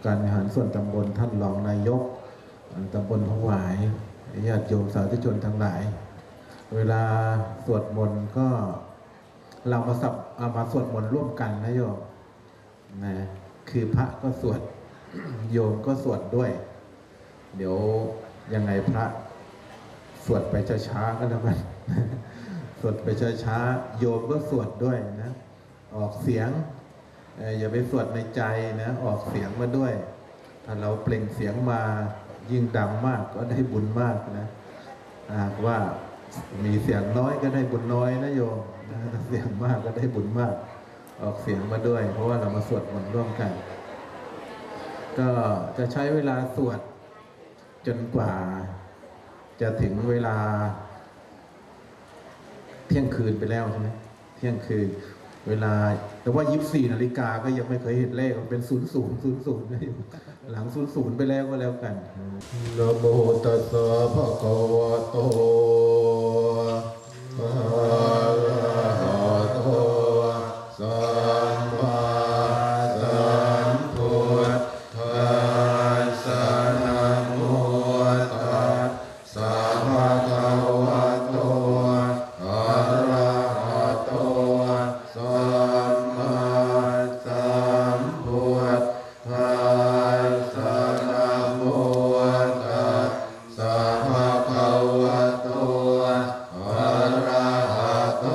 การบริหารส่วนตำบลท่านรองนายกตำบลพงหวายญาติโยมสาธุชนทั้งหลาย เวลาสวดมนต์ก็เรามาสวดมนต์ร่วมกันนะโยมนะคือพระก็สวด โยมก็สวดด้วย เดี๋ยวยังไงพระสวดไปช้าๆก็แล้วกัน สวดไปช้าๆโยมก็สวดด้วยนะออกเสียงอย่าไปสวดในใจนะออกเสียงมาด้วยถ้าเราเปล่งเสียงมายิ่งดังมากก็ได้บุญมากนะหากว่ามีเสียงน้อยก็ได้บุญน้อยนะโยมถ้าเสียงมากก็ได้บุญมากออกเสียงมาด้วยเพราะว่าเรามาสวดมนต์ร่วมกันก็จะใช้เวลาสวดจนกว่าจะถึงเวลาเที่ยงคืนไปแล้วใช่ไหมเที่ยงคืนเวลาแต่ว่า24 นาฬิกาก็ยังไม่เคยเห็นเลขมันเป็น00นะหลัง00ไปแล้วก็แล้วกันนะโมตัสสะภะคะวะโตอะระหะโตสัมมาสัมพุทธัสสะนะโมตัสสะภะคะวะโตอะระหะโตสัมมาสัมพุทธัสสะนะโมตัสสะภะคะวะโตอะระหะโต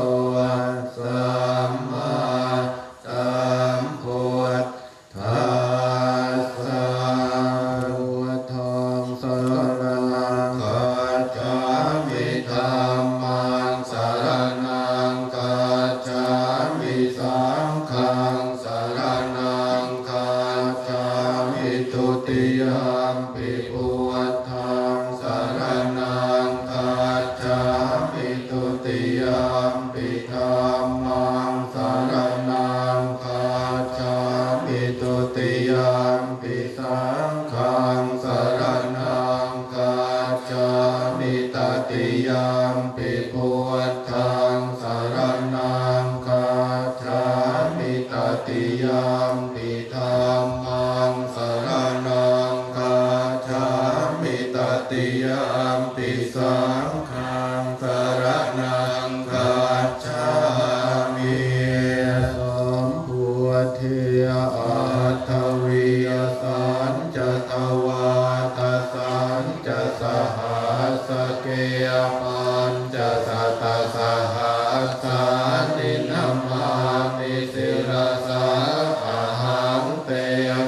สัมมาสัมพุทธัสสะพุทธังสรณังคัจฉามิธัมมังสรณังคัจฉามิสังฆังสรณังคัจฉามิทุติยมปิพุทธังสรณังคัจฉามิทุติยมปิธัมมังสรณังคัจฉามิทุติยมปิสังฆังสรณังคัจฉามิตติยมปิพุทธังสรณังคัจฉามิตติยมปิธัมมังสรณังคัจฉามิตติยมปิสังฆังสรณังคัจฉามิสัมพุทธิยอัตถวิยสัญจตวาตสัญจสหัสสเกยปัญจสัตตสหัสสานินามามิสิรสาอะหังเต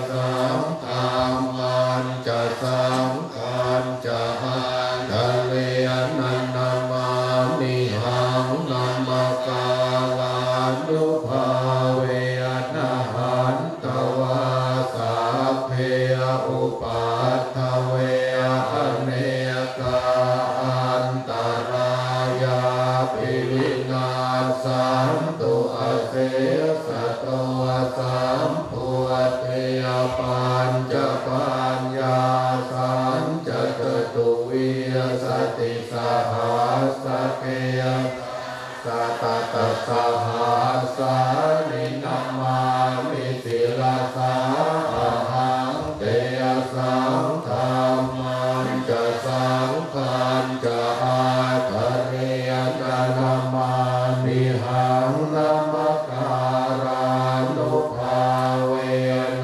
สังฆัมมันจะสังฆันจะหันทะเลนันนามามิหังนัมมกาลานุภาเวนะหันตวาสัพเพอุปัฏฐเวอเนกาอันตรายาปิวินาสันตุอเสสะโตสัมพุทธิยปัญจปัญญาสัญจจตุวิยสติสหัสสเกยสัตตสหัสสานินามามิสิรสาอะหังเตสังฆัมมันจะสังฆันจะอาทะเรนะนามามิหังนัมมการานุภาเว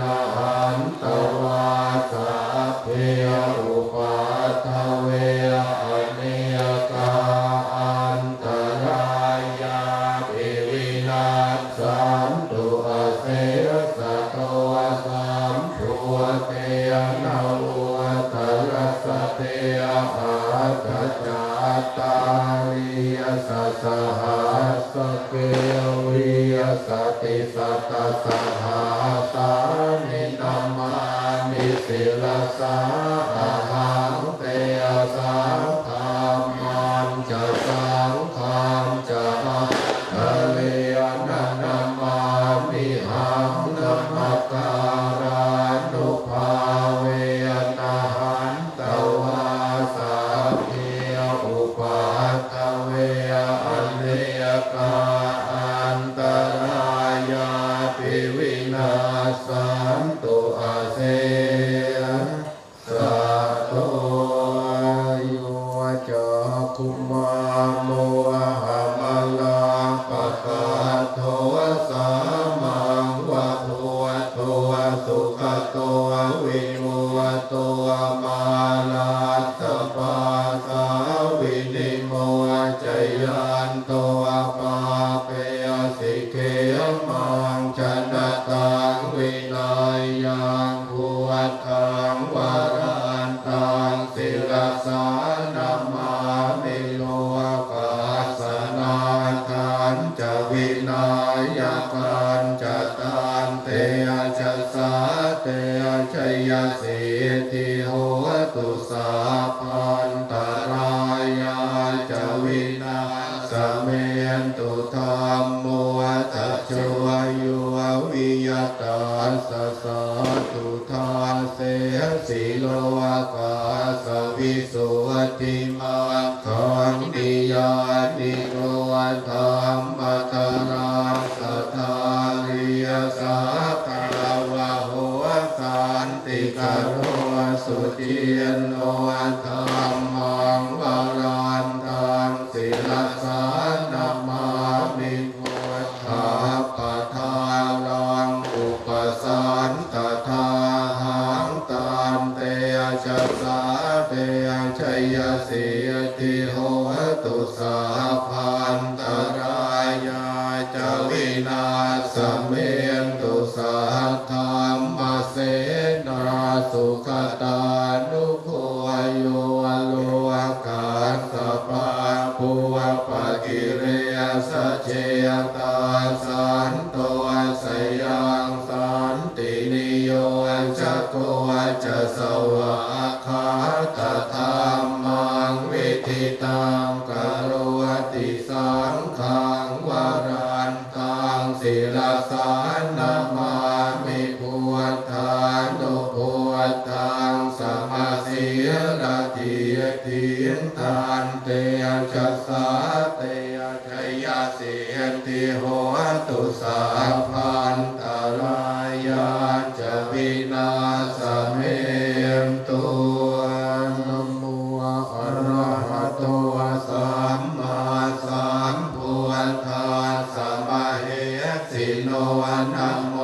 นะหันตวาสัพเพอุปัฏฐเวอเนกาอันตรายาปิวินาสันตุอเสสะโตสัมพุทเทนะอุตรัสสเตอาคัจจตาริยสัสหัสสเกวิยสติสัตตสหัสสานินามามิสิรสาอะหังเตสังฆัมมันจะสังฆัมจะหังทะเลนะนามามิหังนัมมการานุภาเวนะหันตวาสัพเพอุปัฏฐเวอเนกาอันตรายาปิวินาสันตุอเส ตัววิมุตตัวมาลาตปาสาวินิโมจยันตัวปาเปยสิเกมังชนะตังวินัยยังภูวัตังวารันตังศิรสานามามิโลกาสนาคันจะวินัยกันจะตันเตจะสาเตชัยสิทธิโหตุสาพันตรายาจะวินาสเมนตุธรรมโมทัจจวยุวิยตาสสะตุทาเสสิโลกาสวิสุทธิมาคันติยานิโรธรรมตราสัทธาริยสัพพะวะโหสันติกโรสุจินโนธรรมังวารันตังศิลสานามามิพุทธาปทาลังอุปสันตถาหังตันเตชะสาเตชัยสิทธิโหตุสาพันตรายาจะวินาสเมนตุสาธรรมเสนาสุขตานุโภโยโลกาสปะภูวปกิเรสเจยตาสันโตสยังสันตินิโยจะโกจะสวะคาตธรรมังวิธิตังกโรติสังฆังวารันตังศิลสานามามิพุทธานุพุทธังสมาสิรติทินตันเตชะสาเตชัยสิทธิโหตุสาพันตรายาจะวินาสเมนตุนะโมอะระหะโตสัมมาสัมพุทธัสสะมะเหสิโนนะโม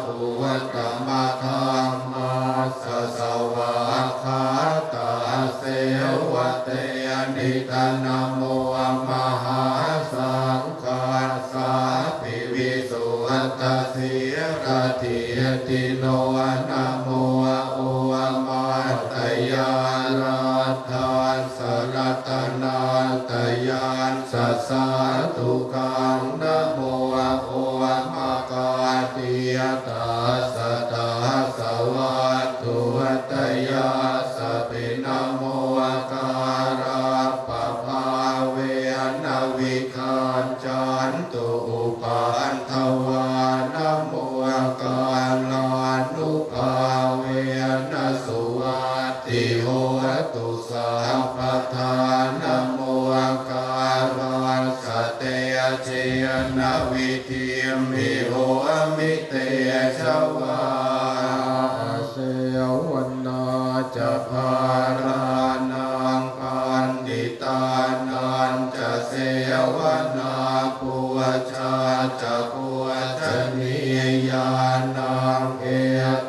พุทธมะธัมมัสสะสวะคาตาเสวะเตนิทานะโมมหาสังฆัสสะภิวิสุทธาสิรติติโนนะโมโอมาตยาราธาสรัตนาตยานสัสสะตุกังนะโมโอมากาติยตาสัตตาสวัตตุตยาสปินะโมการะปะภาเวนะวิคานจันตุอุปันทวานะโมกาลานุภาเวนะสุวัตติโหตุสัพพทานะโมการะสะเตเชนะวิธิมิโหมิเตชวาเสวนาจะภารานังปันติตานันจะเสวนาปุวชาจะปุวชนียานังเอ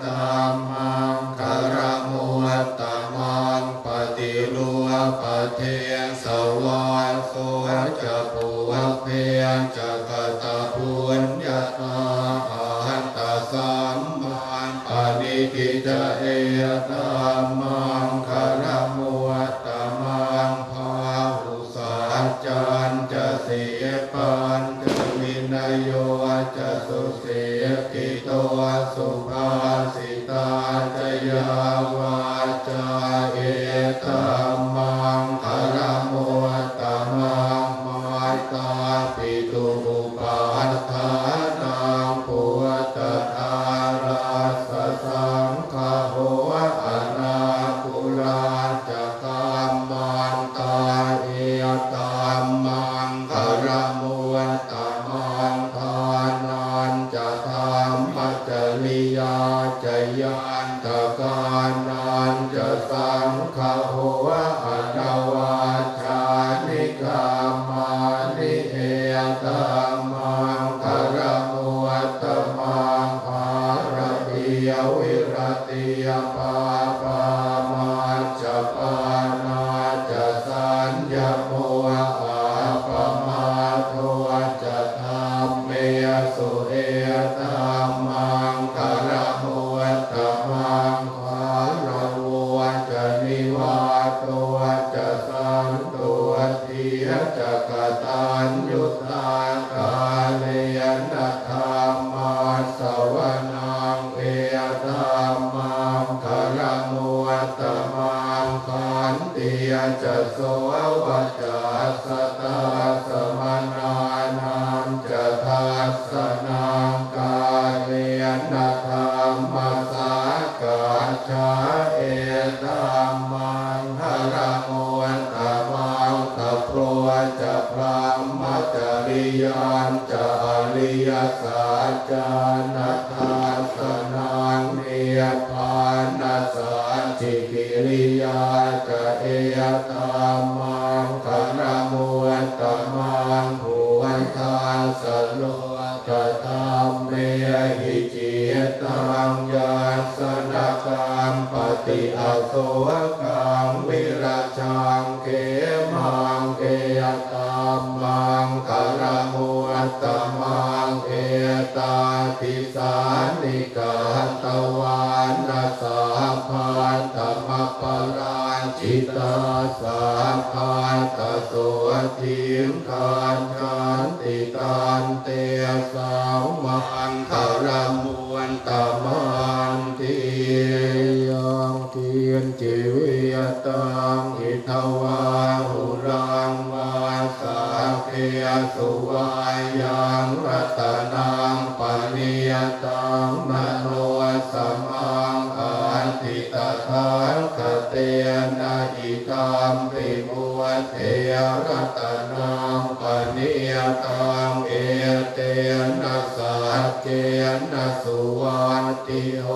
ตัมมังคารมุตตมังปฏิรูปเทสวาโสจะปุวเพยจะกตปุญญาตาหันตสัมมันปณิทิจเอตัมมังคารมุตตมังภาหุสัจจันจะเสปันจะวินัยโยจะสุเสกิโตสุภาสิตาจยาวาจาเอตัมมังคารมุตตมังมาตาปิตุอุปัฏฐานังพุทธทาราสสังฆโหอนาคุลาจะกัมมันตาเอตัมมังคารมุตตมังทานันจะธรรมจริยาจยันตกานา ติยปาปามาจะปานาจะสัญญโมอาปมาโทจะธรรมเมสุเอตัมมังคารโมตัมมังขวารวจะนิวาโตจะสันตัวเทียจะกตัญญูตากาเลนะธรรมาสวนังเอตัมมังคารโมตัมมังขันติยจะโสวัจจัสตาสมนานันจะทัสสนังกาเลนะธรรมัสสกาชาเอตัมมังหระโมตัมมังตโพจะพรหมจริยานจะอริยสัจจานัตถัสสนังเนปานัสสัจจิกิริยาจะเอตัมมังคารโมตัมมังภูวันทาสโลจะธรรมเมหิจิตังยาสนะกังปฏิอาโสกังวิราชังเขมังเกยตัมมังคารโมตัมมังเอตาติสานิกาตวานาสาภาตมะปราชิตาสาภาตโสทิมทานกันติตานเตสาวมังคารมวนตมันติยังเกียนจิวิยตังอิทวาหุรังวาสาเกสุวายังรัตนังปณิยตังมโนสมังอาทิตถาคเตนะอิตัมปิมุเทรัตนังปณิยตังเอเตนะสัจเจนะสุวัติโห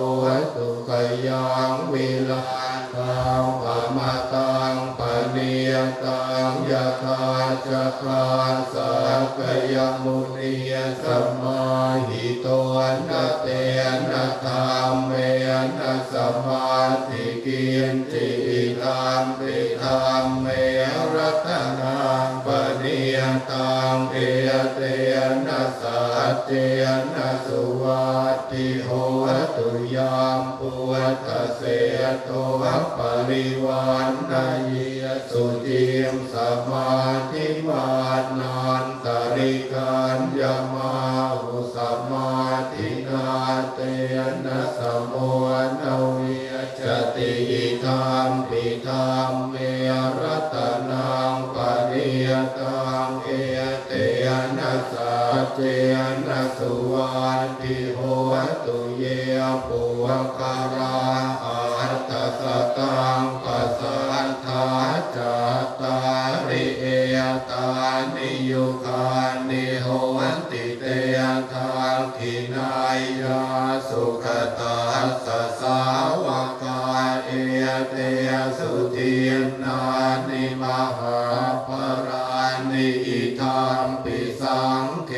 ตุขยังวิลาตังปมตังปณิยตังยะถาจักขาสักยมุนีสัมมาหิโตนะเตนะธรรมเมนะสัมมาทิกินจิตังปิธรรมเมรัตนังปณิยตังเอเตนะสัจเจนะสุวัติโหตุยามปุตตะเสโตปริวานนายิสุจิมสมาธิมานันตริการยามาหุสมาธินาเตนะสโมนาวิจติธรรมปิธรรมเมรัตนังปณิยตังเอเตนะสัจเจนะสุวัติโหตุเยปุวคาราอัตตสตังปัสสัทธาจัตตาริเอตานิยุคานิโหติเตทาคินายาสุขตาสสาวกาเอเตสุทินานิมหาปรานิอิทัมปิสังเข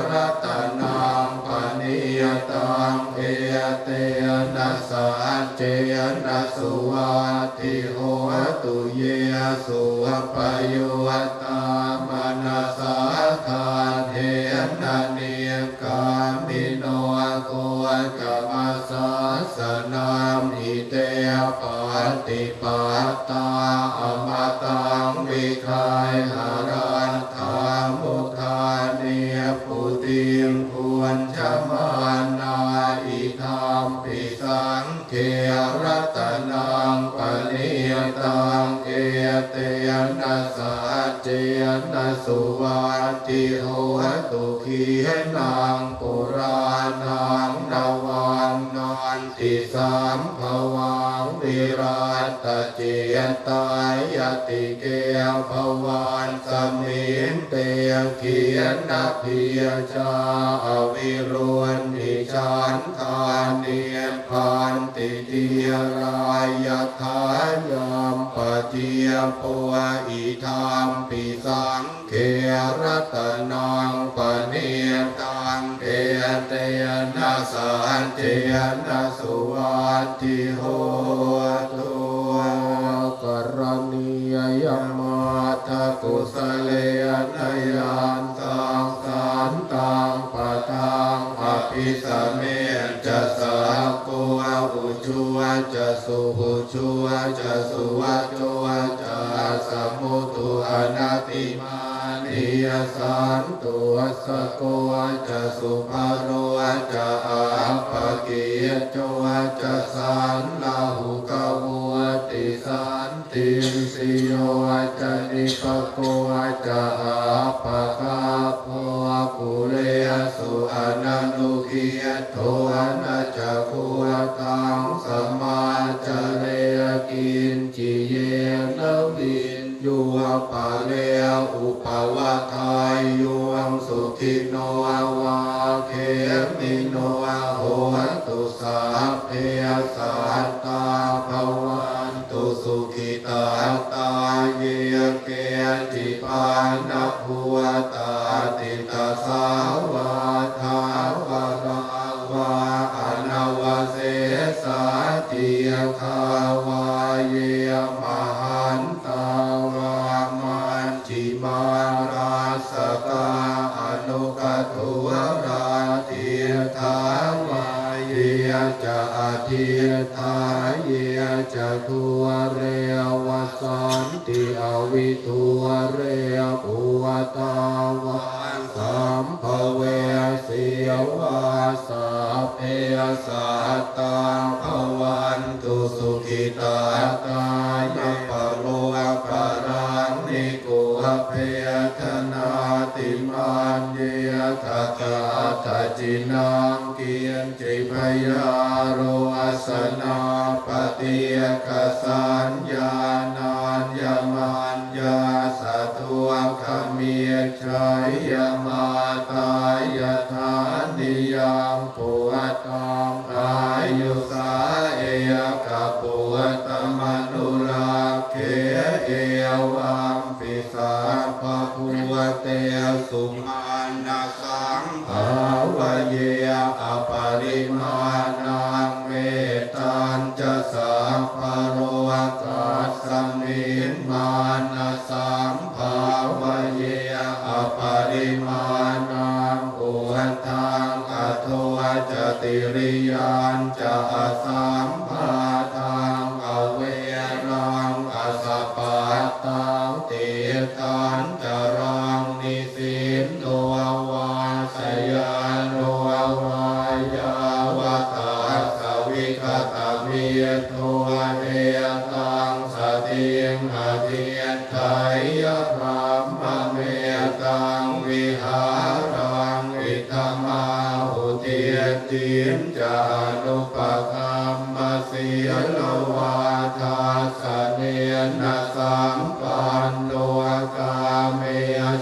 รัตนังปณิยตังเอเตนะสัจเจนะสุวัติโหตุเยสุปโยตามนัสสะทานเทนะเนกามิโนโกกัมมัสสะสนามหิเตปาติปัตตาอมตังวิคายหารันธามุทาเนปุติมพุญชมานาอิธัมปิสังเขรัตนังปณิยตังเอเตนะสัจเจนะสุวัติโหตุขีนังปุรานังนวันนันติสัมภวังวิราตเจตายติเกภวันสมิงเตขียนะพิยชาอวิรุณหิฉันทานิพันติทิรายทายามปฏิยปวะอิธัมปิสังเขรัตนังปณิยตังเอ เตนะสันตินะสุวัตติโหตุกรณียยมาทกุสเลนยานตังสันตังปะทังอภิสเมจะสักโกอุจุจะสุหุจุจะสุวัจโจจะสมุตุอนาติมานิยสันตุสโกจะสุภโรจะอาภกิยโจจะสันลาหุกวติสันติสิโยจะนิปโกจะอาภคาโพกุเลสุอนันตุกิยโทอนัจจคุตังสมาจเรกินจิเยนวินยุปะเลอุปวะทายยวงสุขิโนวาเคมิโนโหตุสาเพสัตตาภวันตุสุขิตาตาเยเกจิปานะภูตาติตาสาวาทาวราวาอนาวเสสาจิยคาวาเยมหันตาวามันจิมาราสกาอนุกตุวราทิทาวาเยจะอธิทาเยจะทุเรวสันติอวิทุเรภูวตาวาสัมภเวสียวาสาเพสัตตาภวันตุสุขิตาตายปโลปรังนิโกเพทนาติมันเยทัตถะจินังเกียนจิพยาโรอัสนาปฏิยกสัญญานัญญมัญญาสัตุขมิชัยยมาตายธานิยังปุตตังอายุสาเอยกะปุตตมนุราเคเอวังปิสาภะภูเตสุมานะสังภาวะเยอปริมาณังเมตัญจะสัพพะโรกัสสมิงมานะสังภาวะเยอปริมาณังอุทังอโทจติริยันจะสัมภาทังอเวรังอสปปัตตังติตันจรังนิสินโนวาสยานโนวายาวตาสวิคตเมียโทเรตังสติงอธิยไทยพรหมเมตังวิหารังอิทมาหุติตินจานุปคัมมสิโลวาทาสเนนะสัมปันโนกาเม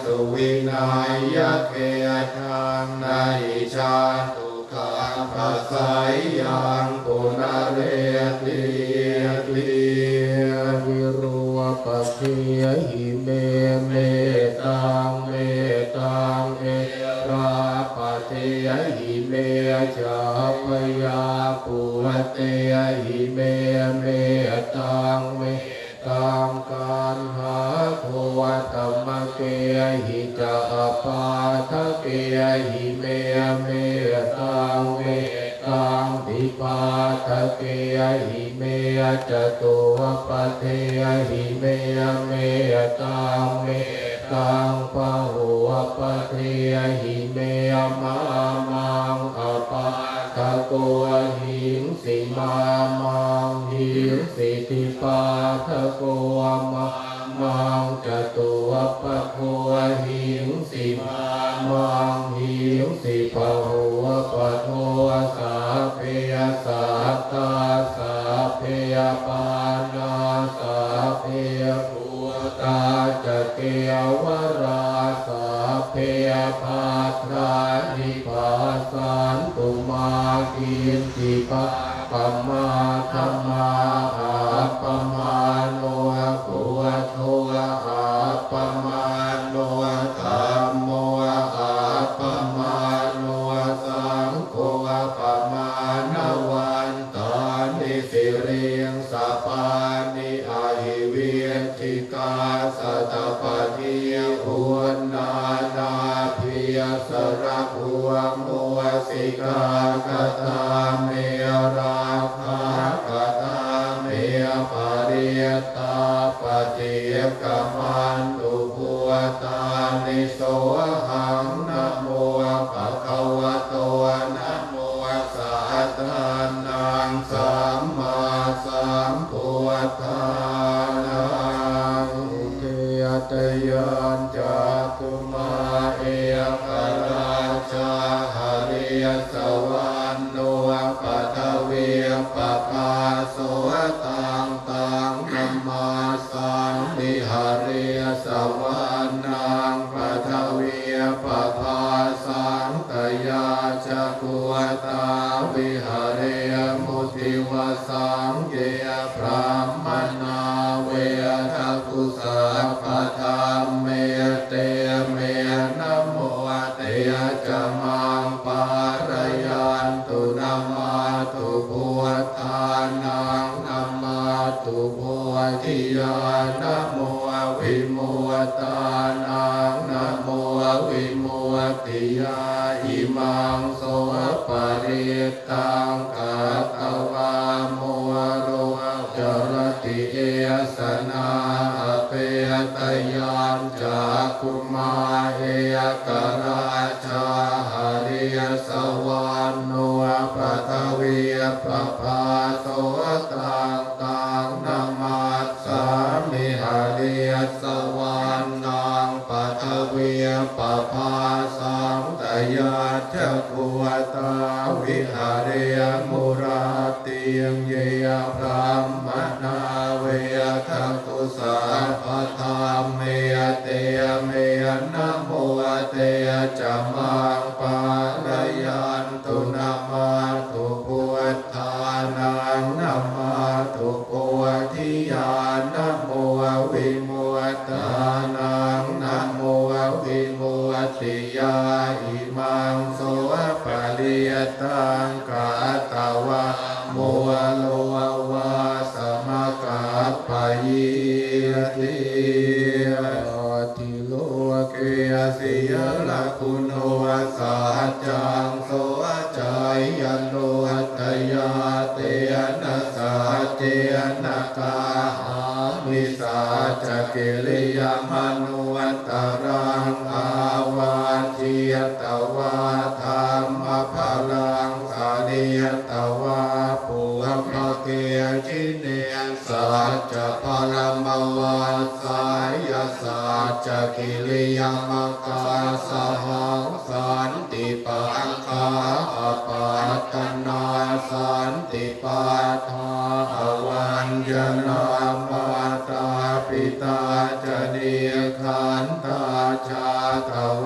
สุวินัยเกทังนาอิชาตุขาปัสสายยังปุณเรติวิรุวปภิยหิเมเมตังเมตังเอราปเทยหิเมจาปยาปุเตยหิเมเมตังเมตังกันหาโทวัตมะเกหิจาปาทะเกหิเมเมตังเมตังทิปาทะเกหิเมจตุวปเทยหิเมเมตังเมตังปะหุวปเทยหิเมมามังอปาทะโกหิงสิมามังหิงสิทิปาทะโกมังจตุวปะโคหิงสิมามังหิงสิปะหุวปะโทสาเพยสัตตาสาเพยปานาสาเพยภูตาจะเกวราสาเพยภาทรานิภาสันตุมากินติปะปะมาธรรมาอาปะมาโนกุโทอาปะมาโนธัมโมอาปะมาโนสั เรียงสปานิอาหิเวียนทิกาสัตปะทิอุณนานาพิยสระภวงมัวสิกากตาเมราคากตาเมปะริยตาปฏิยกมันตุภูตานิโสหังนะโมภะคะวะโตนะโมสัทธานังสัมมาสัมพุทธานังเทยตยานจากคุมาเอกราชาหริยสวรรณโนปัทวีปปาโสตังตังนัมมาสังวิหาริยสวรรณังปัทวีปปาสังตยาจักขุตาวิหาริยมุติวสังเกยพรามนาเวทักุสะปะธรรมเมเตเมนะโมเตยจะมังปารยันตุนามาตุพุทธานังนามาตุพุทธิยานะโมวิมุตตานังนะโมวิมุตติยาอิมังโสปะริตตังกัตตวาโมโรจรติเอสนาเปตยานจากคุมาเอกราชาหริยสวรรณโนปัทวีปปาโสตังตังนามาสามิหริยสวรรณังปัทวีปปาสังตยาจักขุตาวิหาริยมุราติยงเยยพรามนาเวทักุสะปะธรรมเมเตเมนะโมเตจะมังปารยันตุนามาตุพุทธานังนามาตุพุทธิยานะโมวิมุตตานังนะโมวิมุตติยาอิมังโสปะริยตังกัตตวะโมโลวาสมกัปปะยิติทิโลเกยสิยละคุณโนสัจจังโสจายันโนตยาเตนะสัจเจนะกาหามิสัจกิริยามนุวัตรังอาวาทิยตวาธรรมภาลังสานิยตวาปุพเกชิเนสัจพารมวาสายสัจกิริยามกาสหังสันติปังคาอปัตตนาสันติปัฏฐาอวันญนามาตาปิตาจเนียขันตาชาตเว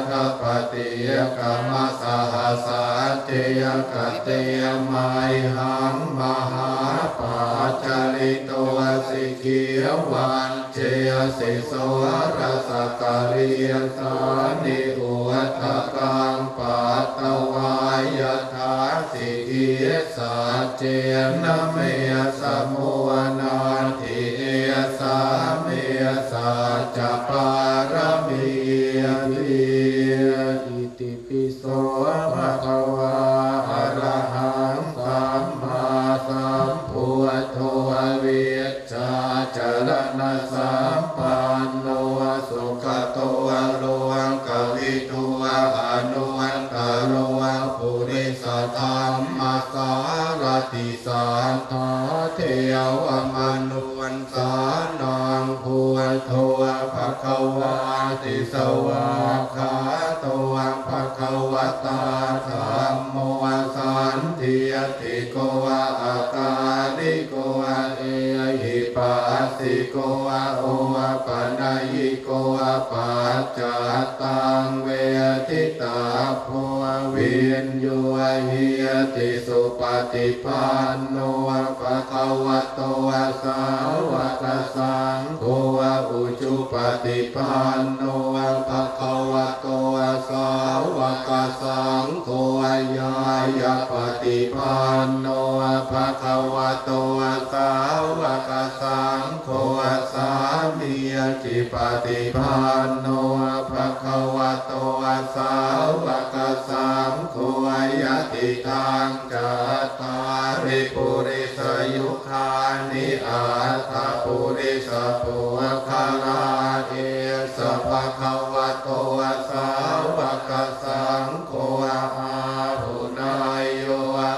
ทปฏิยกรรมสหัสสะเจยกเตยมัยหังมหาปัจจลิโตสิกิวันเจยสิโสรสกริยสานิอุทกังปัตตวายถาสิกิสัจเจนะเมสมุนาทิเอสาเมสัจปารมีติอิติปิโสภะคะวะอะระหังสัมมาสัมพุทโธเวชชาจรณะสัมปันโนสุขโตโลกวิทูอนุอันตโรปุริสธรรมสารติสัทธาเทวมนุวันสานังพุทโธภะคะวาติสวากขาโตภะคะวตาธัมโมสันทิยติโกอาการิโกเอหิปัสสิโกโอปนัยโกปัจจตังเวทิตาโพวินโยหิยติ ติสุปฏิปันโนภะคะวะโตสาวกสังโฆอุจุปฏิปันโนภะคะวะโตสาวกสังโฆญาญาปฏิปันโนภะคะวะโตสาวกสังโฆสามีจิปฏิปันโนภะคะวะโตสาวกสังโฆยติตังจัตตาริปุริสยุคานิอัตถปุริสปุคลาเอสภะคะวะโตสาวกสังโฆอาหุนายโย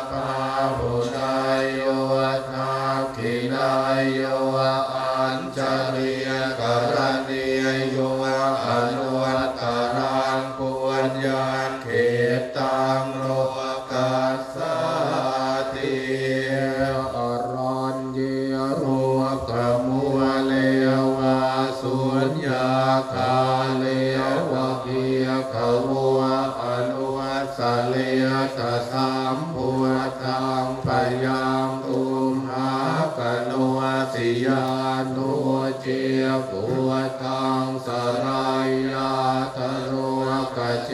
ปาหุนายโยทักขินายโยอัญชลียกรณียโยอนุวัตตรังปุญญาเขตังโลกัสสติอรัญเยโรกมุเลวะสุญญาคาเลวะเกียขวะอนุวัสสะเลตสัมพุทังปยังตุมหากโนสิยานุเจปุทังสรายาทโรกเจ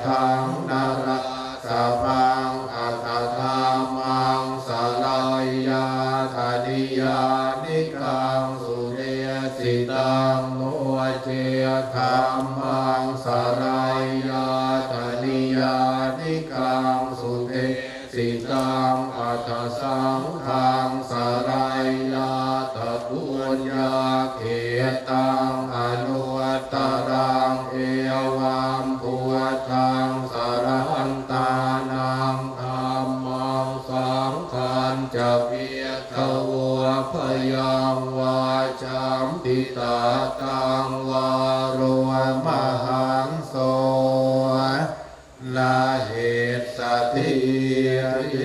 ทังนาราสพังอัตถามังสลายาธานิยานิกังสุเรสิตังโนเจธรรมังสลายาธานิยานิกังสุเรสิตังอัตถสังฆังสลายาตปุญญาเขตังอนุวัตตรังเอวัมพุทังสรันตานังธัมมังสังฆังจะเพียขวะพยังวาจัมปิตาตังวาโรมหังโสนาเหตุสติเย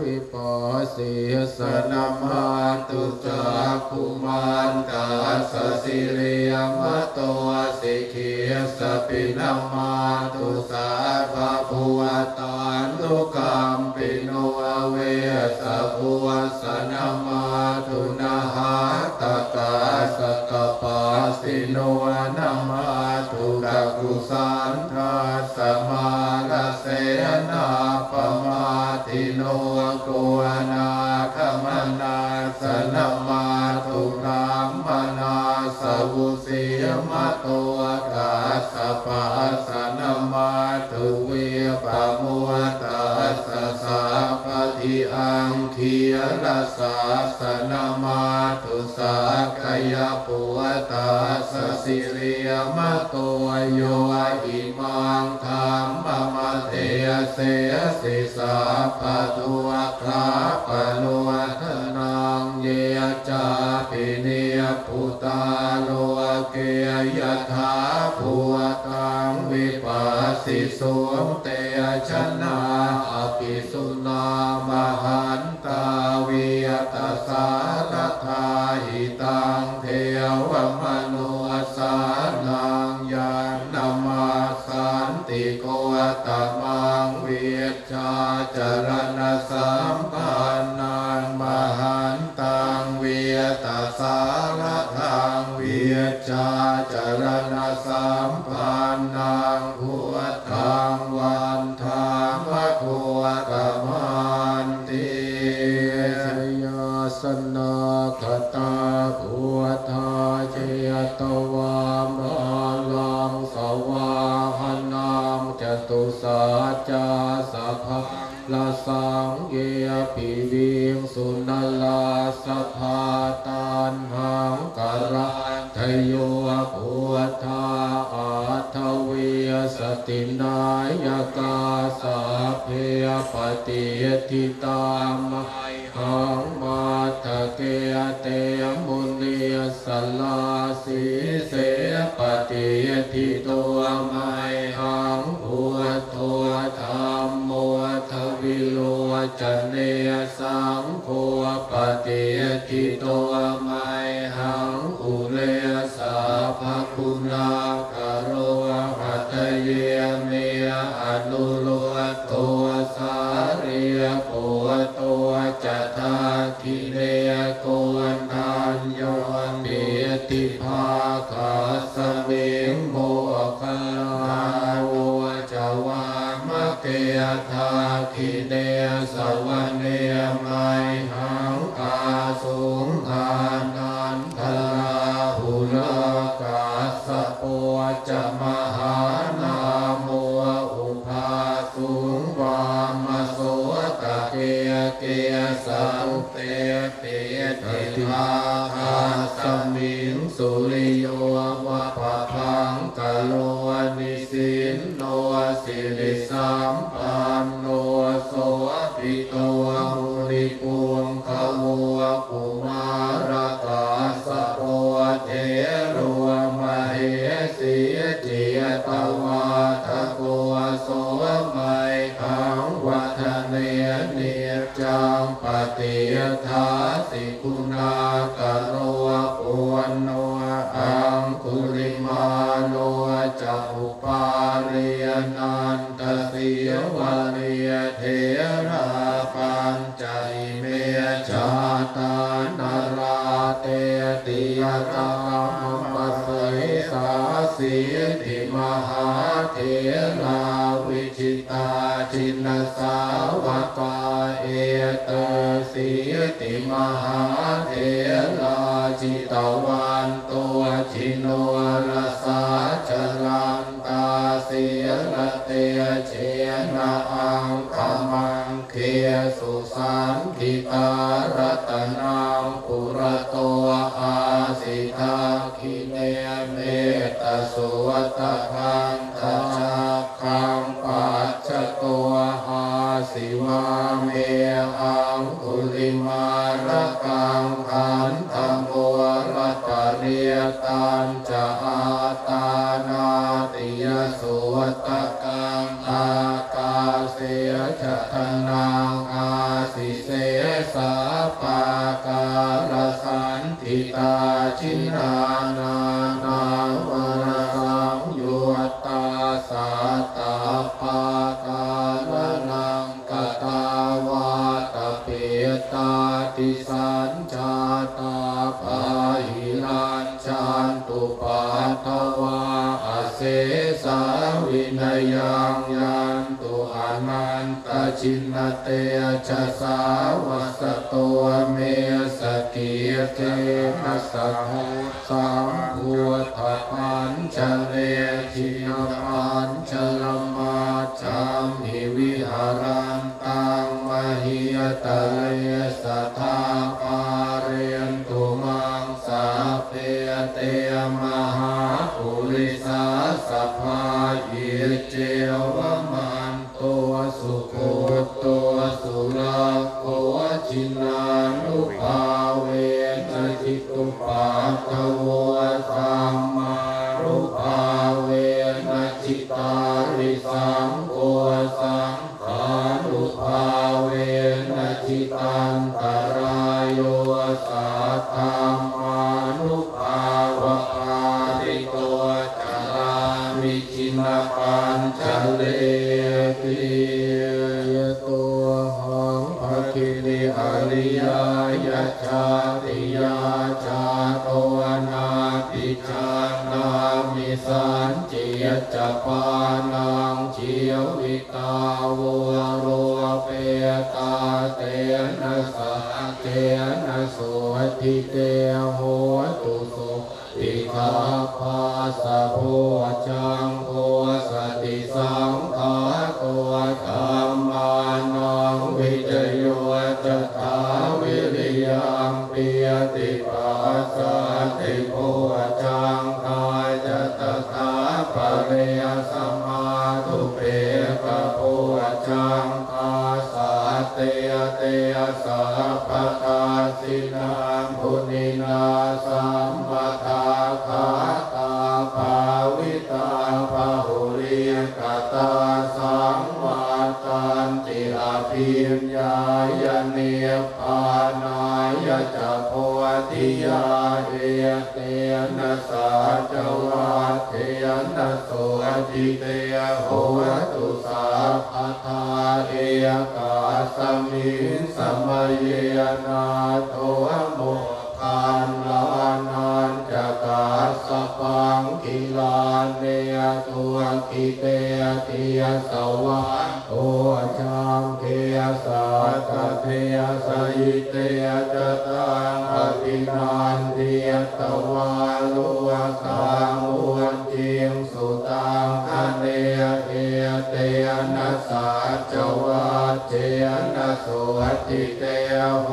วิปัสสิสนามาตุจักขุมันตัสสะสิเรยมะโตสิขีสปินามาตุสาภะภุตานุกัมปิโนเวสะภุสนามาตุนะหะตะกะสะกะปัสสิโนนามาตุกักขุสันทัสสะมาลเสนาปมาทิโนโกนาคมนาสนามาตุรัมมนาสวุสีมะโตกัสสะปัสสนามาตุเวปะมุตตัสสะสะปะทิอังคียรัสสะสนามาตุสักขยปุตตัสสะสิริยมะโตโยอิมังธัมมะมะเทเสสิสาปะทุอะคาปะโนทนังเยจาปิเนยปุตาโลเกยถาภูตังวิปัสสิโสเตชนะอภิสุนามหันตาวิยตสารทาหิตังเทวมนุสานังยานนามาสันติโกตมังเวชชาจรณะสัมปันนังมหันตังเวตสารทังเวชชาจรณะสัมปันนังพุทธังวันธามะโคกะมันติสยาสนาคตาพุทธาเจตวามะลังสวาหนังจตุสัจจาสัพพะละสังเกปิวิงสุนัลลาสภาตันหังกรันทโยพุทธาอัตถเวสตินายกาสาเพปฏิทิตามหังมาทะเกเตมุนีสลาสีเสปฏิทิตัวไมหังพุทโธธรรมโมทวิโลจเนสังโฆปฏิทิตัวไมหังอุเลสาภคุณาคาโรหัตเยเมอนุโลตัวสา ปิติภาคาสมิงสุริโยวะปะพังกะโลนิสินโนสิริสัมปันโนโสภิโตมุนิปุงขวัวกุมารกาสโรเทโรมเหสีจิยตวาทโกโสมัยขังวัฒเนเนจังปฏิยทาสิคุณากะโรปุณโนอังคุลิมาโนจัอุปาริยนันตสิยวะเรียเทระปัญจอิเมชาตานาราเตติยตามปัสสิสาสีติมหาเถราวิจิตาชินสาวกาเอเตสีติมหาเถราจิตวันตัวชิโนรสาจรันตาเสียระเตเชนะอังคมังเขสุสันติตารัตนังปุระโตอาสิทาคิเนเมตสุวัตคันทชักขังปัจจตัวอาสิวาเมอังคุลิมารกังขันธโมรัตเรียตันจะอาตานาติยสุวัตกังอากาเสชะทนังอาสิเสสาปากาลสันติตาชินานานาวนสังยุตตาสัตตาปากาลนังกตาวาตเปตาติสัญชาตาภาหิรัญชันตุปัฏฐวาอเสสาวินัยยังยันตุอนันตชินเตชะสาวสตัวเมสกิเกนัสหุสังพุทธปัญชเลทิยปัญชลมาจัมหิวิหารันตังมหิยตะเลสทาปาเรนตุมังสาเพเตมหาปุริสาสภาอิเจวมันตัวสุโคตัวสุรักโกชินานุภาเวนะทิตุปาทโวสัมมารุภาเวนะจิตาริสังโฆสังขานุภาเวนะจิตันตรายโยสัทธามานุภาวะปาติโตจารามิจินปัญจเลติยตัวหังภคิริอริยายะชาติยาชาโตนาติชานามิสันจิยจะปานังจิยวิตาโวโรเปตาเตนะสะเตนะโสทิเตโหตุสุอิทาภาสะโพจังโพสติสังฆาโตธัมมานังวิจโยจตาวิริยังปิยติปัสสติโพจังกายจตถาปะเรยสมาธุเปกะโพจังกาสาเตเตสัพพทาสินามุนินาสัมปทาคาตาภาวิตาภาหุริกตาสังวาตันติอาภิญญายเนปานายจะโพธิยาเอเตนะสาจวัตเทนะโสจิเตโหตุสาภทาเอกาสมิงสมัยเยนาโทโมคานลานันจะกาสปังกิลาเนยตัวกิเตติยสวะโอจังเทสัตเทสยิเตจตังอภินันเทียตวาลุสามุนจิงสุตังคเนเอเตนะสาจวัตเจนะโสติเตโห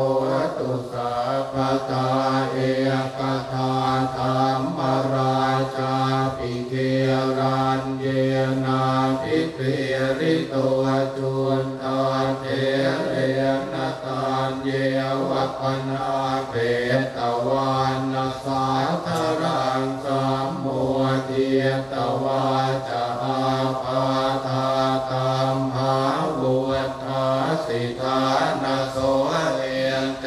ตุ สาปตาเอกทาธรรมราชาปิเกรันเยนาภิเกริโตจุนตาเทเรนตานเยวะปนาเปตวานนาสาธรังสัมโมเทียตวาจาปาทาตัมหาบุตตาสิทานาโสเอนเต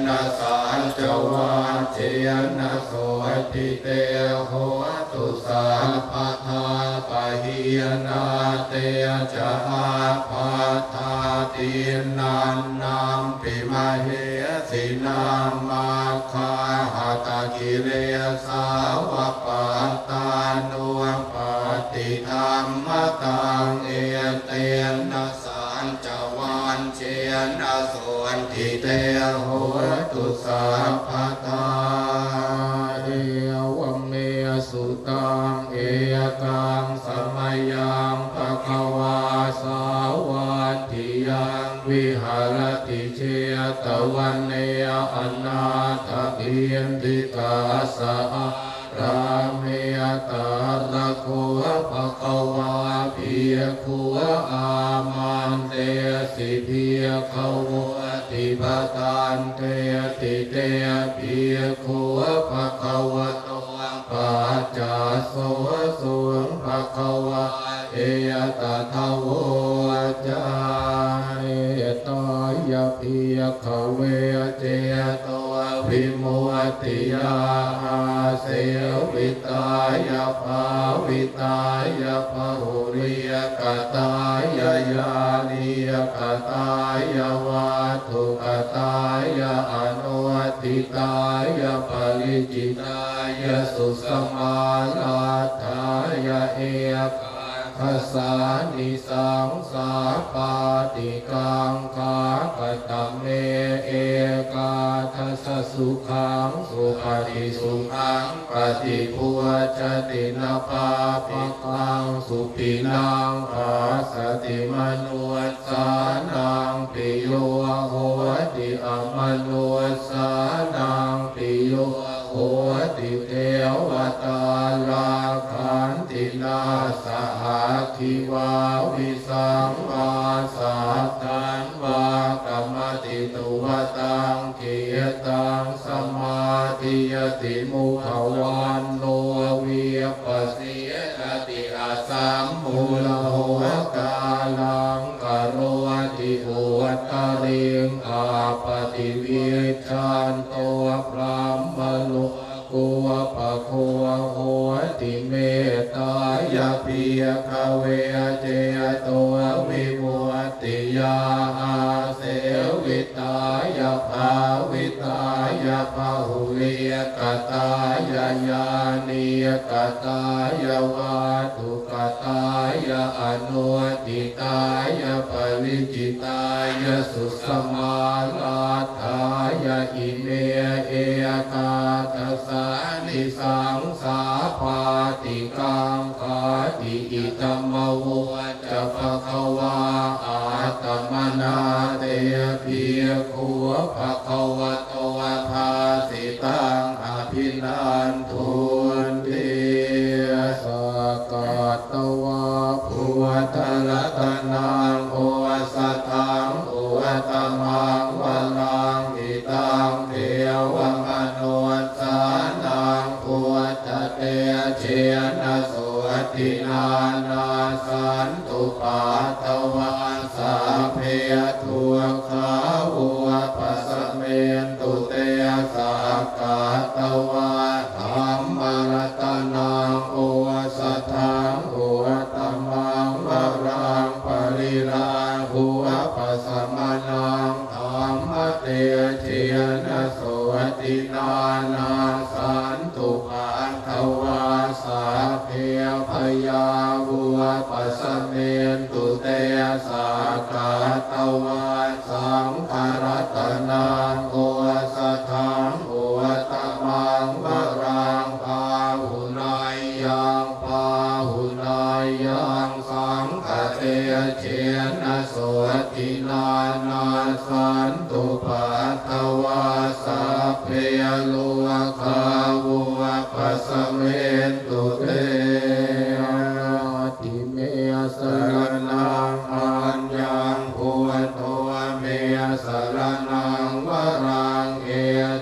นะสานจวาเจนะโสติเตโหตุสาปทาปะหิยนาเตจะอาปาทาตินันนามปิมาเหสินามาคาหตกิเลสาวปาตานุปฏิธรรมตังเอเตนะสานจวันเชนะโสติเตโหตุสาปทาเอวเมสุตังเอกังสมัยยังภควาสาวันติยังวิหารติเชตวันเนยอนาถปินติกาสะราเมยตาระโคภควาภิยคุอามันเตสิภิยขวติปตานเตติเตภิยคุภควโตปัจจาโสสุงภควาเอยตถาวจาเอตยภิยขเวเจโตวิมุตติยาเสวิตายาภาวิตายาภาหุริยกตายายานิยกตายาวัตถุกตายาอนุติตายาปริจิตายาสุสมาลาทายาเอกขสานิสังสาปาติกังคากตเมเอกาทัสสุขังสุปฏิสุขังปฏิพุจตินาปาปิกังสุปินังอาสติมนุสานังปิโยโหติอมนุสานังปิโยโหติเทวตาราคันตินาสหคิวาวิสังวาสัตตันวากรรมติตุวตังเกียตังสมาธิยติมุขวันโนวิปัสสิยติอาสัมมูลโหกาลังกโรติอุตตริงอาปฏิวิชันโตพระมลุกุวปะโควโหติเมตตายาภิยขเวเจโตวิมุตติยาเสวิตายาภาวิตายาภาหุริยกตายายานิยกตายาวัตถุกตายาอนุติตายาปริจิตายาสุสมาลาทายาอิเมเอกาทัสสานิสังสาปาติกังคาติอิตมวจะภควาอาตมนาเตภิยคุภควโตภาสิตังอภินันทุนติสกัตตวะภูวัตรัตนังโอสัตถังโอตมังวลังอิตังเทวมนุสานังภูวัตเตเชนะโสตินานาสันตุปัตตวาสาเพทุขาวุปัสสะเมนตุเตสากัตตวาธัมมรัตนังโอสัทธังโอตมังวรังปริราหุปัสสะมนังธัมมเตเชนะโสตินานาสันตุปัตตวาสาเพพยาวุปัสสะเมนตุเตสากัตตวาสังฆรัตนังโอสัทธังโอตมังวรังพาหุนายยังพาหุนายยังสังฆเตเชนะโสตินานาสันตุปัตตวา ยโลคาวุปัสสะเมตุเตติเมสรณังอัญญังพุทโธเมสรณังวรังเอ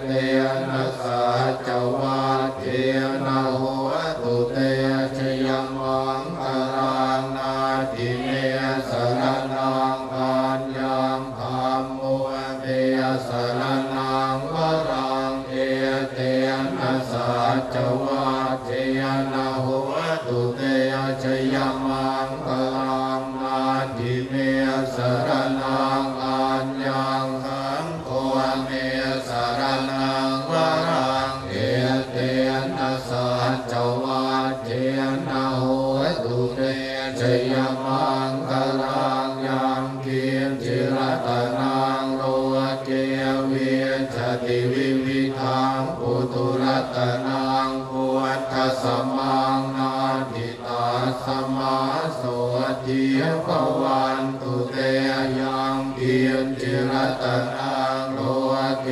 เตนะสัจวัตเทนะโหตุเตชยมังคารานาติเมสรณังอัญญังธัมโมเมสรณังวรังเอเตนะสัจวัตเทนะโหตุเตชยมังคารานาติเมสรณังอัญญังธัมโมเมสรณังวรังเอเตนะสัจวัตเทนะโหตุเตชยมังคารังยังกินจิรตนังโลเกวิชติวิวิทังปุตุรัตนังพุทธสมังนาทิตาสมาโสทิภวันตุเตยังกินจิรตนังโลเก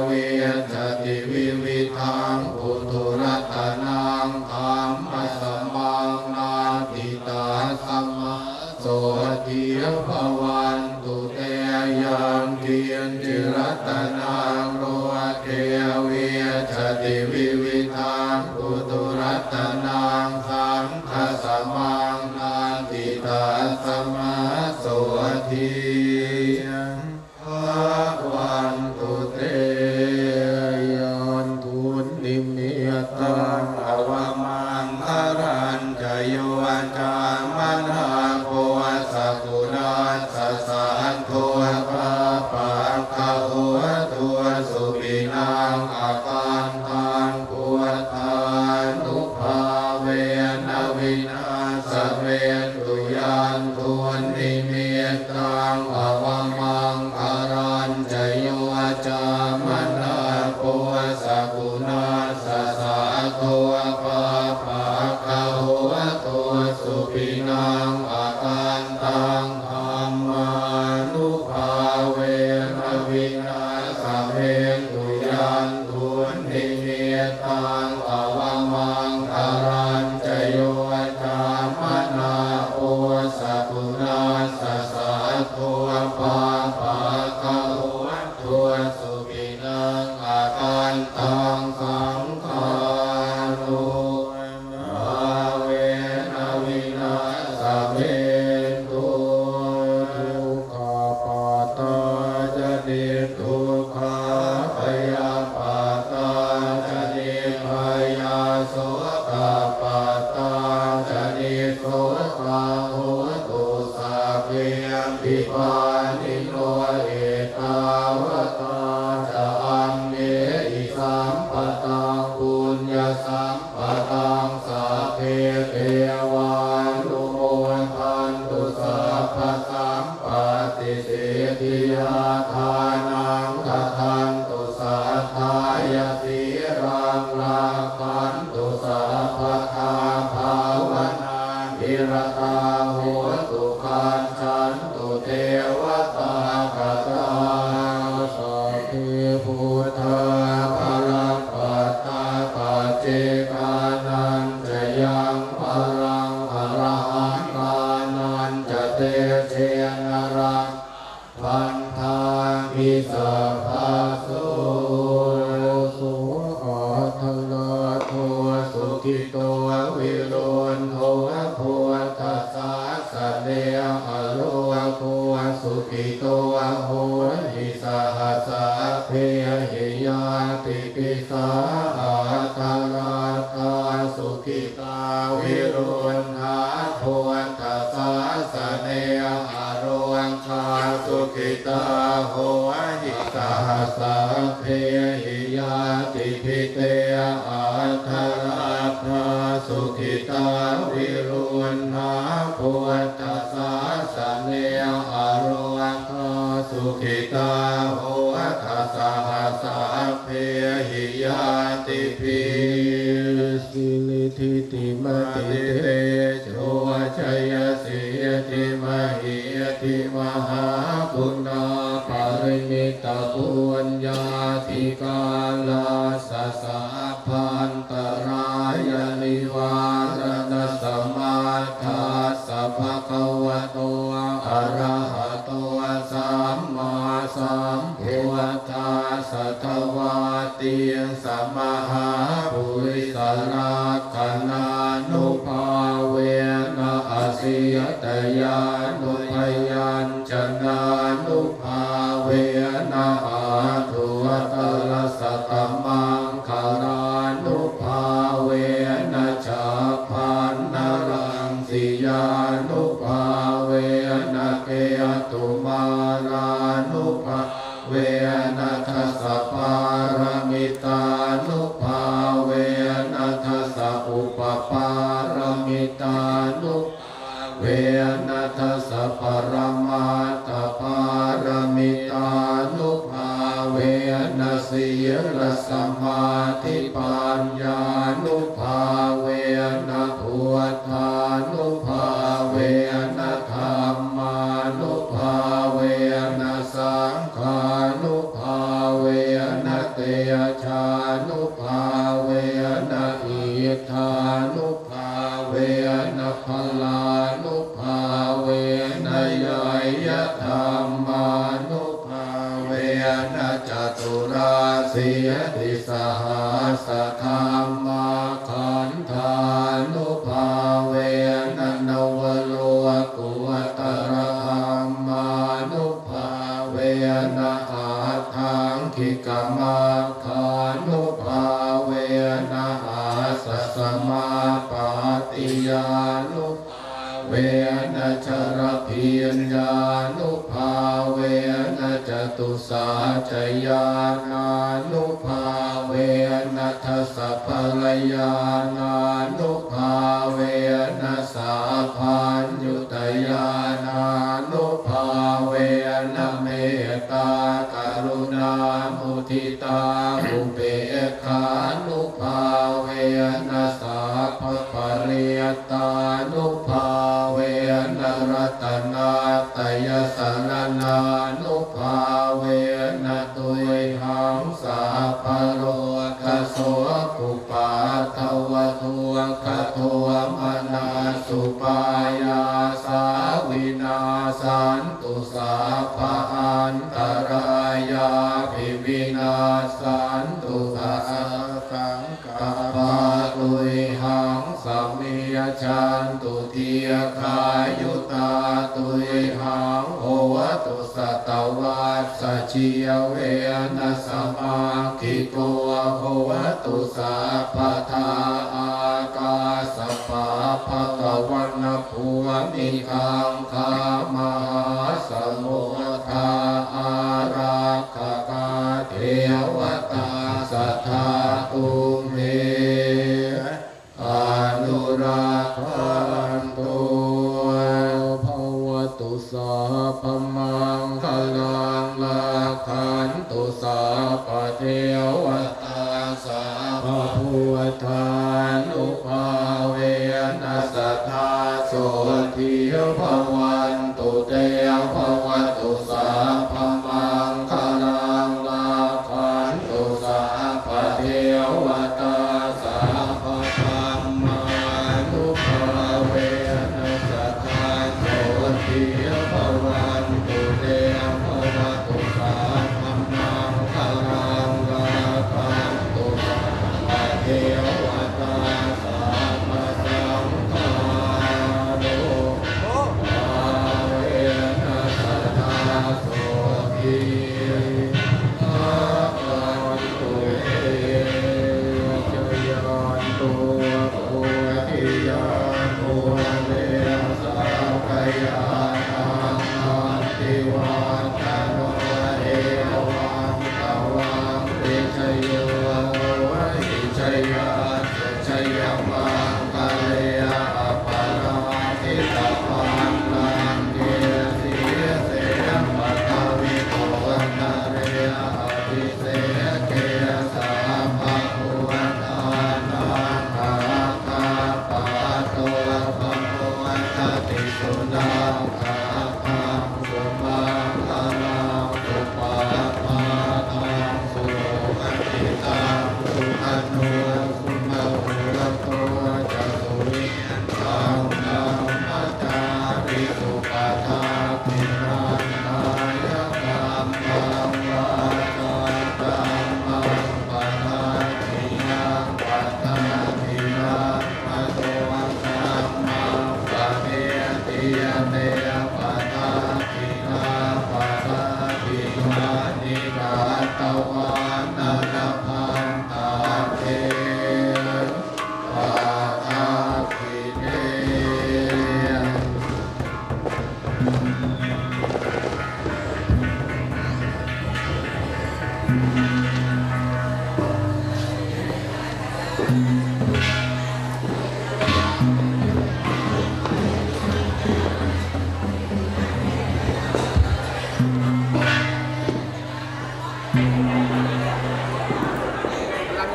วิชติวิวิทังปุตุรัตนังธัมมสมังนาทิตาสมาโสทิภวันตุเตยังกินจิรตนังโลเกวิชติวิวิทังปุตุรัตนังสังฆสมังนาทิตาสมาโสทิภวันตุเตยันทุนนิมิตังอวมังคารัญจโยจามนาโพสกุณาสสันโทปะปะคาโหตุสุปินังอาการตังปุตตานุภาเวนวินาสเมตุยันทุนนิมิตังอวมังคารัญจโยจามนาโพสกุณาสสันโทปะปะคาโหตุสุปินังอาการตังธัมมานุภาเวนวินาสเมตุยันทุนนิมิตังอวมังคารัญจโยจามนาโพสกุณาสสันโทปะปะคาโหตุสุปินังอาการตังสังฆานุเวนวินาสเมตุทุกขปาตาจะนิทุกขาพยาปาตาจะนิพยาโสกปาตาจะนิโสกาโหตุสัพเพปิปานิโนเอตาวตาจะอัมเมอิสัมปะตังปุญญสัมปะตังสัพเพเทวานุโมทันตุสัพพะสัมปติสิทธิยาทานังกทันตุสัทธายติรังราคันตุสัพพะทาภาวนาภิรตาโหตุคันฉันตุเทวตากตาสัพเพพุทธาภรังปัตตาปัจเจกานันจะยังภรังอรหังกานันจะเตเชนรังพันธามิสัพพะโสสุขะลาโทสุขิโตวิโรนโทพุทธัสสะสะเนหะโลโคสุขิโตโหหิสหัสสะเพหิยาติปิสาอาตาลาตาสุขิตาวิโรนหาพุทธัสสะสะเนหะโรคาสุขิตาโหหิสหัสสะเพหิยาติปิเตอาทาลาตาสุขิตาวิโรนหาพุทธัสสะสะเนหะโรคาสุขิตาโหทัสสะหัสสะเพหิยาติปิสิลิทิติมติเตโชชัยสิทิมหิติมหาปุณาปริมิตปุญญาธิกา ลาสสะพันตรายนิวารณสัมมาทัสสะภะคะวะโตอะระหะโตสัมมาสัมพุทธัสสะทวาติสัมมาหาปุริสราคณานุภาเวนะอสิยตยานุพยัญชนะนุภาเวนะอาทุตรสตมังคารานุภาเวนะฉัพพันนรังสิยานุภาเวนะเกตุมารานุภาเวนะทัสสะปารมิตานุภาเวนะทัสสะอุปปารมิตานุเวนะทัสสะปรมาตถปารมิตานุภาเวนะสีลสมาธิปัญญานุภาเวนะพุทธานุภาเวนะธัมมานุภาเวนะสังฆานุภาเวนะเตชะนุภาเวนะอิทธานุภาเวนะพลานุภาเวนะยยธรรมานุภาเวนะจตุราสีติสหัสธรรมาขันธานุภาเวนะนวโรกุตระหัมมานุภาเวนะอาทังคิกมาคานุภาเวนะอาสัสมาปาติยานุเวนะชรพิญญานุภาเวนะจตุสาจยานานุภาเวนะทัสสะภลยานานุภาเวนะสาพัญยุตยานานุภาเวนะเมตตากรุณามุทิตาอุเบกขานุภาเวนะสาภปริยตานุภาเวนะรัตนาตยสรณานุภาเวนะตุยหังสาภโรคโสปุปาทวทุคโทมนาสุปายาสาวินาสันตุสาภอันตรายาภิวินาสันตุสัสังกาปาตุยหังสัมมิยชันตุเทียคายุตาตุยหังโอวตุสัตวัสสะชิยเวนะสมาคิโกโอวตุสัพพทาอากาสปะภะคะวันนะภูมิคังคามหาสมุทธาอาราคกาเทวตาสัทธาตุเมอนุราคันตุภวตุสาพมังคลังลาคันตุสาปเทวตาสาภพุทธานุภาเวนะสัทธาโสทิภวันตุเตภวตุสาพมังคลังลาคันตุสาปเทว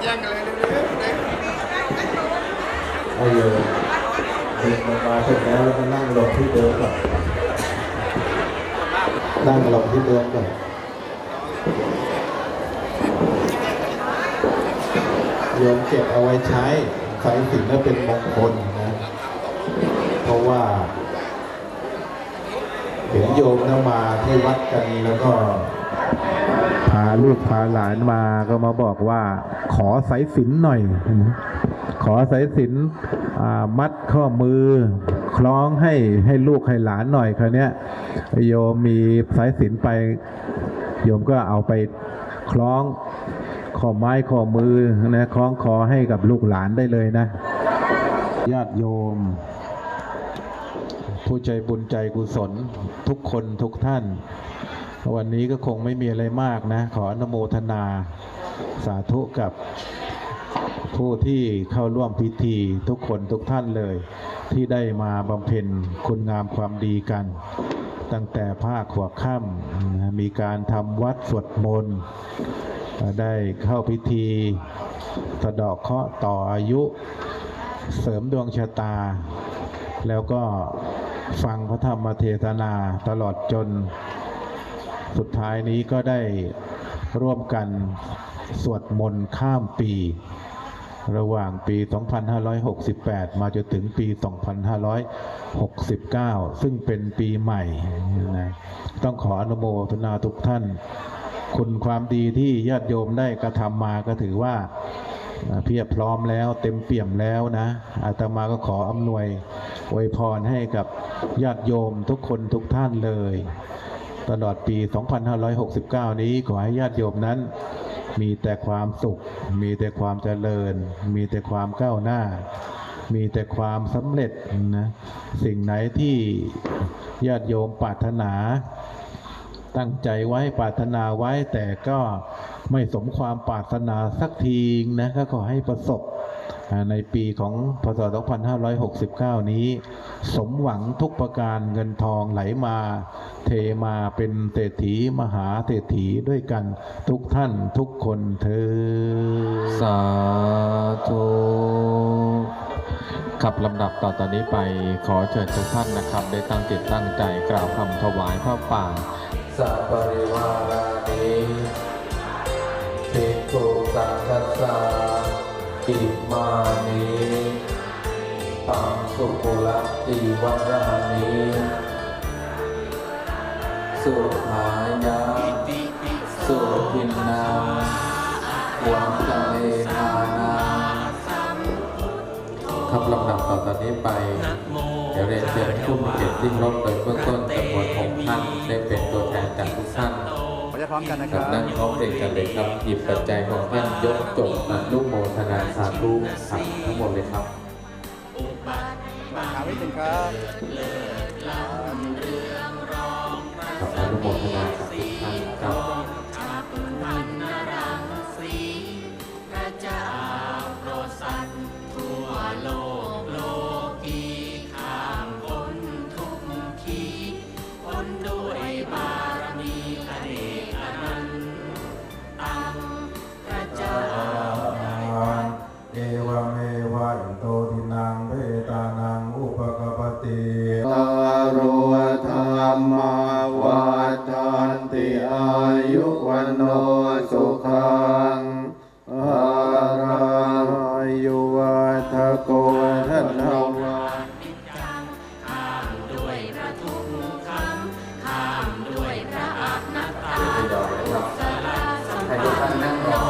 ย่งกันเลยเร็วๆเลย ให้โยมเดินมาเสร็จแล้วก็นั่งลงที่เดิมก่อนนั่งลงที่เดิมก่อนโยมเก็บเอาไว้ใช้สายสิญจน์เป็นมงคลนะเพราะว่าเห็นโยมนะมาที่วัดกันแล้วก็พาลูกพาหลานมาก็มาบอกว่าขอสายสิญจน์หน่อยขอสายสิญจน์มัดข้อมือคล้องให้ลูกให้หลานหน่อยคราวเนี้ยโยมมีสายสิญจน์ไปโยมก็เอาไปคล้องข้อไม้ข้อมือนะคล้องคอให้กับลูกหลานได้เลยนะญาติโยมผู้ใจบุญใจกุศลทุกคนทุกท่านวันนี้ก็คงไม่มีอะไรมากนะขออนุโมทนาสาธุกับผู้ที่เข้าร่วมพิธีทุกคนทุกท่านเลยที่ได้มาบำเพ็ญคุณงามความดีกันตั้งแต่ภาคหัวค่ำมีการทำวัดสวดมนต์ได้เข้าพิธีสะเดาะเคราะห์ต่ออายุเสริมดวงชะตาแล้วก็ฟังพระธรรมเทศนาตลอดจนสุดท้ายนี้ก็ได้ร่วมกันสวดมนต์ข้ามปีระหว่างปี 2568 มาจนถึงปี 2569 ซึ่งเป็นปีใหม่นะต้องขออนุโมทนาทุกท่านคุณความดีที่ญาติโยมได้กระทำมาก็ถือว่าเพียบพร้อมแล้วเต็มเปี่ยมแล้วนะอาตมาก็ขออำนวยอวยพรให้กับญาติโยมทุกคนทุกท่านเลยตลอดปี 2569 นี้ขอให้ญาติโยมนั้นมีแต่ความสุขมีแต่ความเจริญมีแต่ความก้าวหน้ามีแต่ความสำเร็จนะสิ่งไหนที่ญาติโยมปรารถนาตั้งใจไว้ปรารถนาไว้แต่ก็ไม่สมความปรารถนาสักทีนะก็ขอให้ประสบในปีของพ.ศ. 2569 นี้สมหวังทุกประการเงินทองไหลมาเทมาเป็นเศรษฐีมหาเศรษฐีด้วยกันทุกท่านทุกคนเถิดสาธุขับลำดับต่อนี้ไปขอเชิญทุกท่านนะครับได้ตั้งจิตตั้งใจกล่าวคำถวายพระป่าสัพปริวารานิภิกขุสังฆัสสะอิมานิปังสุกุลติวรานิสุหายะสุทินนาวังทะเลนานาครับลำดับต่อนี้ไปเดี๋ยวเรียนเชิญผู้มีเกียรติที่ครบโดยเบื้องต้นจำนวน6ท่านได้เป็นตัวแทนจากทุกท่านพร้อมกันนะครับนั่งพร้อมเด็กกันเลยครับหยิบปัจจัยของท่านยกจบอนุโมทนาสาธุสั่งทั้งหมดเลยครับหาไว้ถึงครับกับอนุโมทนาสาธุท่านครับเอวเมวะอิโตทินังเวตานังอุปกปติตาโรธรรมวัฏันติอายุวันโนสุขังอารายุวัฏโกทันทวาข้ามด้วยพระทุกคำข้ามด้วยพระอนัตตาให้ทุกท่านนั่งรอ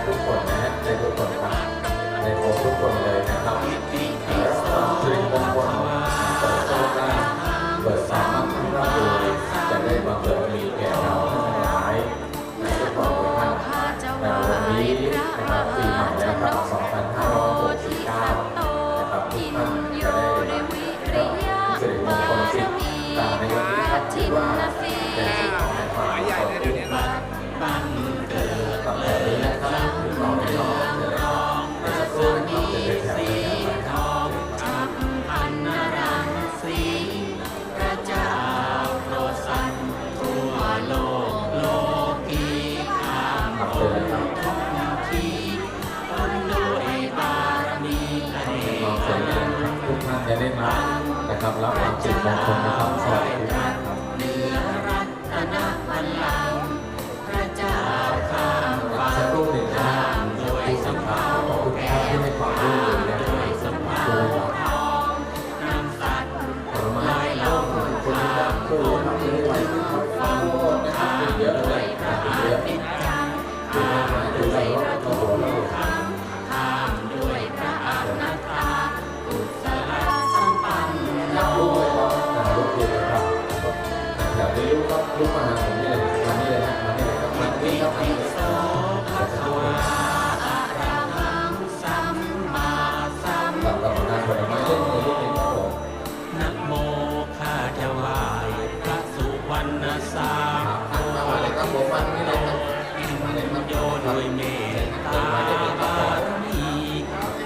ทุกคนครับในโอทุกคนเลยนะครับสิริมงคลเปิดโชคลาภเปิดสามารถทั้งร่ำรวยจะได้บังเกิดมีแก่เราทั้งหลายในทุกคนทุกท่านในวันนี้นะครับปีใหม่แล้วครับ 2569 นะครับทุกท่านจะได้สิริมงคลสิทธิ์ตามในวันนี้ครับที่ว่าเป็นสิทธิ์ของความสุขทุกท่านต่อไปนี้นะครับต่อไปน้องข รับความสิริมงคลนะครับสวัสดีครับ เหนือรัตนบัลลังก์พระเจ้าข้ามฟ้า สักรูปหนึ่งนะฮะด้วยสัมภาระขอบคุณครับที่ให้ความร่วมมือและด้วยสัมภาระ ทองนำสัตว์ ผลไม้ลงคุณดำช่วยทำให้ไหวครับฟังนะครับเยอะเลยเยอะ ติดจัง ดูแลหมายดูแลรถก็โหเรา ข้ามด้วยพระอนัตตากุศลสัมปันโน ลูกเลยครับลูกเดียวครับเดี๋ยวนี้ลูกครับลูกมาหาผมนี่เลยมานี่เลยนะมานี่เลยครับมานี่ครับมานี่เลย โสภควาอะระหังสัมมาสัม กับกรรมการผลไม้เล่นมือลูกเองครับผม นะโมข้าจะไหว้พระสุวรรณสา มาเลยครับผมมานี่เลยครับมาเลยครับ โยด้วยเมตตาบารมี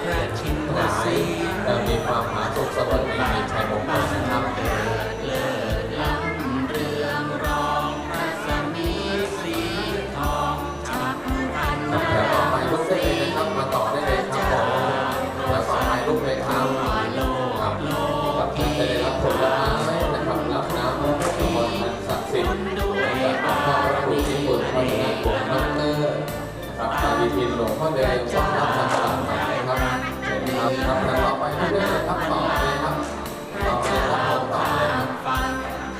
พระชิน หลาย สี แต่มีความผาสุกสวัสดีมีชัยมงคลนะครับ เลิศล้ำเรืองรองพระสมีสีทองชักพัน แล้วก็ถ่ายรูปได้เลยนะครับมาต่อได้เลยครับผมแล้วก็ถ่ายรูปเลยครับครับกับท่านจะได้รับผลไม้นะครับรับน้ำพระพุทธมนต์อันศักดิ์สิทธิ์จากหลวงพ่อพระครูที่บุตรพระนามผมดรครับปฏิทินหลวงพ่อเดิมวัดรับสังฆทานนะครับเห็นครับครับแล้วต่อไปเรื่อยๆครับต่อเลยครับต่อเลยครับผมต่อเลยครับ ฟัง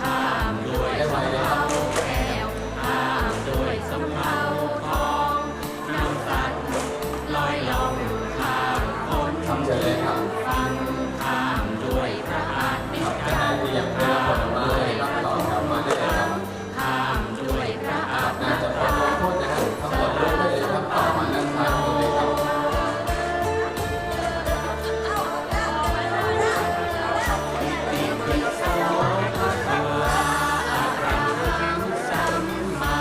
ข้ามด้วย ได้ไวเลยครับ แก้วข้ามด้วยสำเภาทองนำสัตว์ลอยลงข้ามคน ทำเสร็จเลยครับ ฟังข้ามด้วยพระอาทิต ท่าน ย์ ไหนที่ยังไม่รับผลไม้ครับต่อแถวมาได้เลยครับ ข้ามด้วยพระอาทิ น่า ตย์ จะขอโทษนะครับทั้งหมดรูปได้เลยครับต่อมาด้านซ้ายมือเลยครับ สัมมา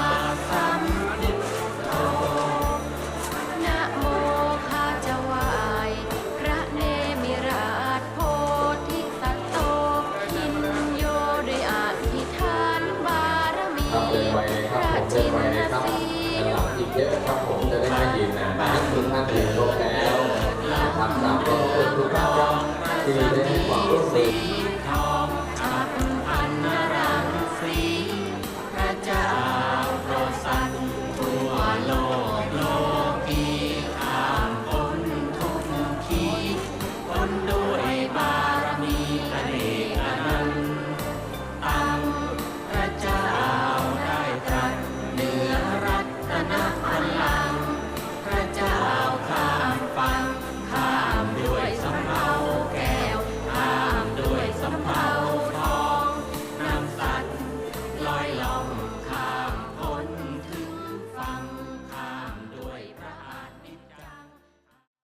สัมพุทโธนะโมข้าจะไหว้พระเนมิราชโพธิสัตโตหินโยด้วยอธิษฐานบารมี ครับเดินไวเลยครับผมเดินไวเลยครับด้านหลังอีกเยอะครับผมจะได้ไม่ยืนนานนั่นคือท่านถึงโลกแล้วนะครับตามก็ขอบคุณทุกท่านครับที่ได้ให้ความร่วมมือ